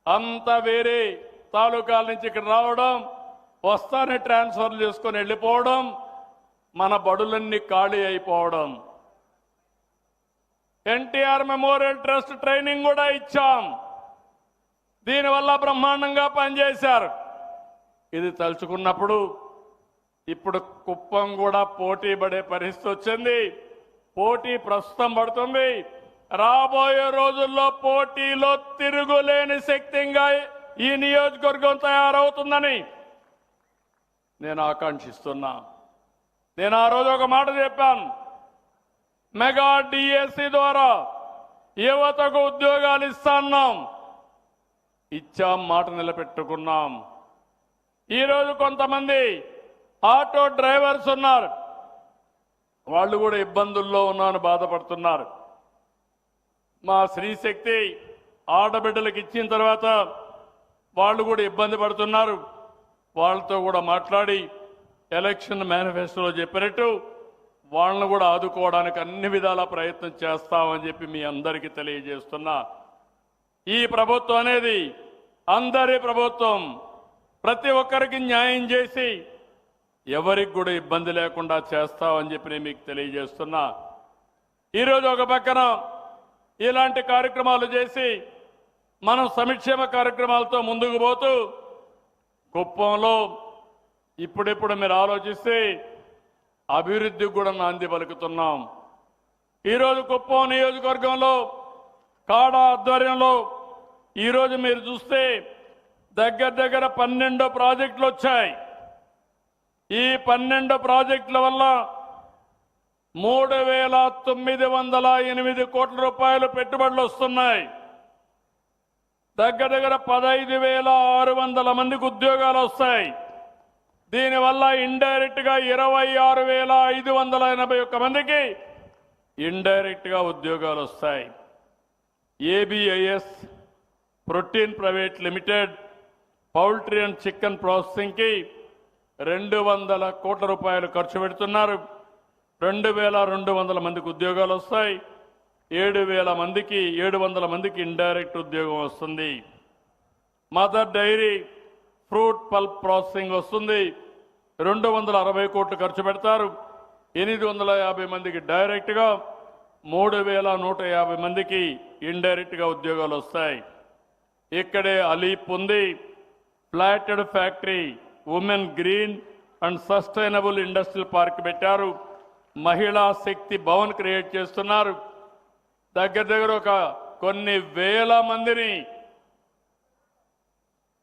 అంత వేరే తాలూకాల నుంచి ఇక్కడ రావడం, వస్తానే ట్రాన్స్ఫర్ చేసుకొని వెళ్ళిపోవడం, మన బడులన్నీ ఖాళీ అయిపోవడం. ఎన్టీఆర్ మెమోరియల్ ట్రస్ట్ ట్రైనింగ్ కూడా ఇచ్చాం. దీనివల్ల బ్రహ్మాండంగా పనిచేశారు. ఇది తలుచుకున్నప్పుడు ఇప్పుడు కుప్పం కూడా పోటీ పడే పరిస్థితి వచ్చింది. పోటీ ప్రస్తుతం పడుతుంది. రాబోయే రోజుల్లో పోటీలో తిరుగులేని శక్తిగా ఈ నియోజకవర్గం తయారవుతుందని నేను ఆకాంక్షిస్తున్నా. నేను ఆ రోజు ఒక మాట చెప్పాను. మెగా డిఎస్సి ద్వారా యువతకు ఉద్యోగాలు ఇస్తాన్నాం. ఇచ్చాం, మాట నిలబెట్టుకున్నాం. ఈరోజు కొంతమంది ఆటో డ్రైవర్స్ ఉన్నారు. వాళ్ళు కూడా ఇబ్బందుల్లో ఉన్నారని బాధపడుతున్నారు. మా స్త్రీశక్తి ఆడబిడ్డలకు ఇచ్చిన తర్వాత వాళ్ళు కూడా ఇబ్బంది పడుతున్నారు. వాళ్ళతో కూడా మాట్లాడి ఎలక్షన్ మేనిఫెస్టోలో చెప్పినట్టు వాళ్ళను కూడా ఆదుకోవడానికి అన్ని విధాల ప్రయత్నం చేస్తామని చెప్పి మీ అందరికీ తెలియజేస్తున్నా. ఈ ప్రభుత్వం అనేది అందరి ప్రభుత్వం. ప్రతి ఒక్కరికి న్యాయం చేసి ఎవరికి కూడా ఇబ్బంది లేకుండా చేస్తామని చెప్పి నేను మీకు తెలియజేస్తున్నా. ఈరోజు ఒక పక్కన ఇలాంటి కార్యక్రమాలు చేసి మనం సంక్షేమ కార్యక్రమాలతో ముందుకు పోతూ కుప్పంలో ఇప్పుడిప్పుడు మీరు ఆలోచిస్తే అభివృద్ధికి కూడా నాంది పలుకుతున్నాం. ఈరోజు కుప్పం నియోజకవర్గంలో కాడా ఆధ్వర్యంలో ఈరోజు మీరు చూస్తే దగ్గర 12 ప్రాజెక్టులు వచ్చాయి. ఈ 12 ప్రాజెక్టుల వల్ల 3,908 కోట్ల రూపాయలు పెట్టుబడులు వస్తున్నాయి. దగ్గర 15,600 మందికి ఉద్యోగాలు వస్తాయి. దీనివల్ల ఇండైరెక్ట్ గా 26,581 మందికి ఇండైరెక్ట్ గా ఉద్యోగాలు వస్తాయి. ABIS protein private limited poultry and chicken processing కి 200 కోట్ల రూపాయలు ఖర్చు పెడుతున్నారు. 2,200 మందికి ఉద్యోగాలు వస్తాయి. 700 మందికి ఇండైరెక్ట్ ఉద్యోగం వస్తుంది. Mother dairy fruit pulp processing వస్తుంది. 260 కోట్లు ఖర్చు పెడతారు. 850 మందికి డైరెక్ట్ గా, 3,150 మందికి ఇండైరెక్ట్ గా ఉద్యోగాలు వస్తాయి. ఇక్కడే అలీప్ ఉంది. Plotted factory, women green and sustainable industrial park పెట్టారు. మహిళా శక్తి భవన్ క్రియేట్ చేస్తున్నారు. దగ్గర ఒక కొన్ని వేల మందిని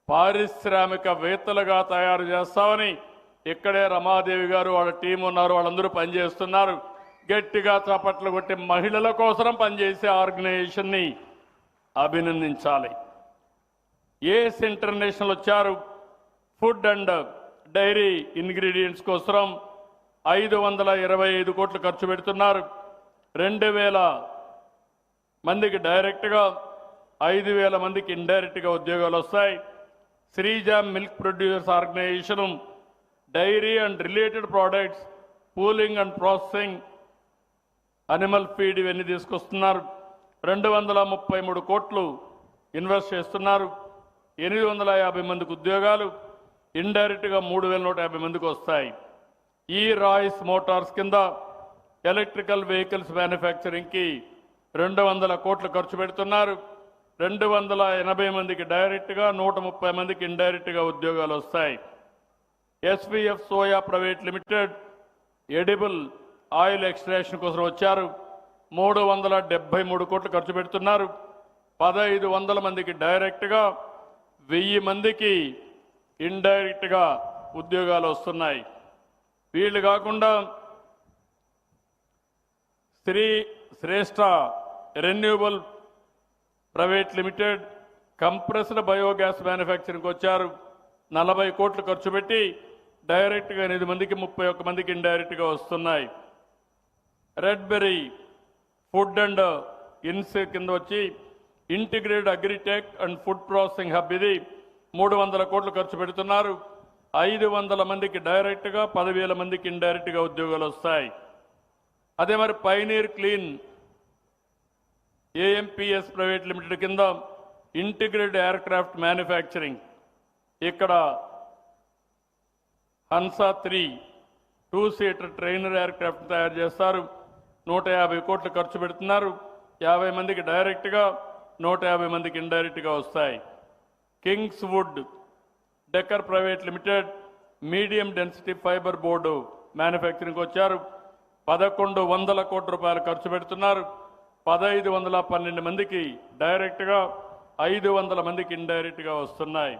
పారిశ్రామికవేత్తలుగా తయారు చేస్తామని ఇక్కడే రమాదేవి గారు వాళ్ళ టీం ఉన్నారు. వాళ్ళందరూ పనిచేస్తున్నారు. గట్టిగా చప్పట్లు కొట్టి మహిళల కోసం పనిచేసే ఆర్గనైజేషన్ ని అభినందించాలి. ఏస్ ఇంటర్నేషనల్ వచ్చారు. ఫుడ్ అండ్ డైరీ ఇంగ్రీడియంట్స్ కోసం 525 కోట్లు ఖర్చు పెడుతున్నారు. 2,000 మందికి డైరెక్ట్ గా, 5,000 మందికి ఇండైరెక్ట్ గా ఉద్యోగాలు వస్తాయి. Shreeja milk producers organisation dairy and related products, pooling and processing, animal feed ఇవన్నీ తీసుకొస్తున్నారు. 233 కోట్లు ఇన్వెస్ట్ చేస్తున్నారు. 850 మందికి ఉద్యోగాలు, ఇండైరెక్ట్ గా 3,150 మందికి వస్తాయి. ఈ రాయిస్ మోటార్స్ కింద ఎలక్ట్రికల్ వెహికల్స్ మ్యానుఫ్యాక్చరింగ్ కి 200 కోట్లు ఖర్చు పెడుతున్నారు. 280 మందికి డైరెక్ట్ గా, 130 మందికి ఇండైరెక్ట్ గా ఉద్యోగాలు వస్తాయి. SVF soya private limited edible oil extraction కోసం వచ్చారు. 373 కోట్లు ఖర్చు పెడుతున్నారు. 1,500 మందికి డైరెక్ట్ గా, 1000 మందికి ఇండైరెక్ట్ గా ఉద్యోగాలు వస్తున్నాయి. వీళ్ళు కాకుండా Shreshta renewable private limited compressed biogas manufacturing వచ్చారు. 40 కోట్లు ఖర్చు పెట్టి డైరెక్ట్ గా 8 మందికి, 31 మందికి ఇండైరెక్ట్ గా వస్తున్నాయి. రెడ్ బెర్రీ ఫుడ్ అండ్ ఇన్స్ కింద వచ్చి integrated agritech and food processing hub, ఇది 300 కోట్లు ఖర్చు పెడుతున్నారు. 500 మందికి డైరెక్ట్ గా, 10,000 మందికి ఇండైరెక్ట్ గా ఉద్యోగాలు వస్తాయి. అదే మరి పైనీర్ క్లీన్ ఏఎంపీఎస్ ప్రైవేట్ లిమిటెడ్ కింద ఇంటిగ్రేటెడ్ ఎయిర్క్రాఫ్ట్ మ్యానుఫ్యాక్చరింగ్. ఇక్కడ హన్సా 3 2-సీటర్ ట్రైనర్ ఎయిర్క్రాఫ్ట్ తయారు చేస్తారు. 150 కోట్లు ఖర్చు పెడుతున్నారు. 50 మందికి డైరెక్ట్గా, 150 మందికి ఇండైరెక్ట్గా వస్తాయి. Kings wood decker private limited medium density fibre board మ్యానుఫ్యాక్చరింగ్కి వచ్చారు. 1100 కోట్ల రూపాయలు ఖర్చు పెడుతున్నారు. 1512 మందికి డైరెక్ట్గా, 500 మందికి ఇండైరెక్ట్గా వస్తున్నాయి.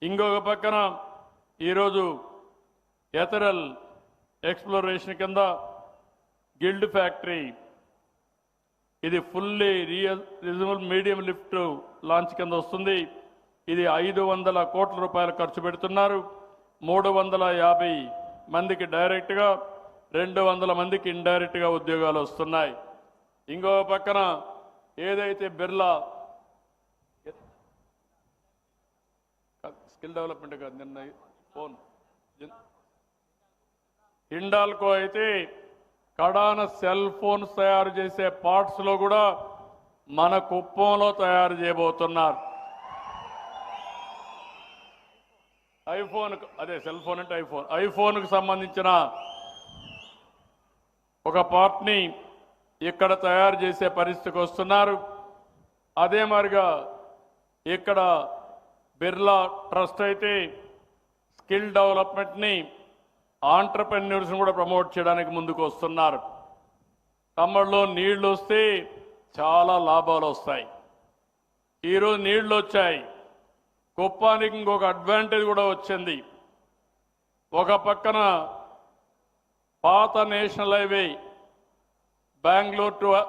ఇంకొక పక్కన ఈరోజు ఎథరల్ ఎక్స్ప్లోరేషన్ కింద గిల్డ్ ఫ్యాక్టరీ, ఇది fully reasonable medium lift launch కింద వస్తుంది. ఇది 500 కోట్ల రూపాయలు ఖర్చు పెడుతున్నారు. 350 మందికి డైరెక్ట్గా, 200 మందికి ఇండైరెక్ట్గా ఉద్యోగాలు వస్తున్నాయి. ఇంకో పక్కన ఏదైతే బిర్లా స్కిల్ డెవలప్మెంట్ కాదు, నిన్న ఫోన్ హిండాల్కో అయితే కడాన సెల్ ఫోన్స్ తయారు చేసే పార్ట్స్లో కూడా మన కుప్పంలో తయారు చేయబోతున్నారు. ఐఫోన్, అదే సెల్ ఫోన్ అంటే ఐఫోన్కు సంబంధించిన ఒక పార్ట్ని ఇక్కడ తయారు చేసే పరిస్థితికి వస్తున్నారు. అదే మాదిరిగా ఇక్కడ బిర్లా ట్రస్ట్ అయితే స్కిల్ డెవలప్మెంట్ని, ఆంటర్ప్రెన్యూర్స్ని కూడా ప్రమోట్ చేయడానికి ముందుకు వస్తున్నారు. తమ్ముళ్ళు నీళ్లు వస్తే చాలా లాభాలు వస్తాయి. ఈరోజు నీళ్లు వచ్చాయి. కుప్పానికి ఇంకొక అడ్వాంటేజ్ కూడా వచ్చింది. ఒక పక్కన పాత నేషనల్ హైవే బెంగళూరు టు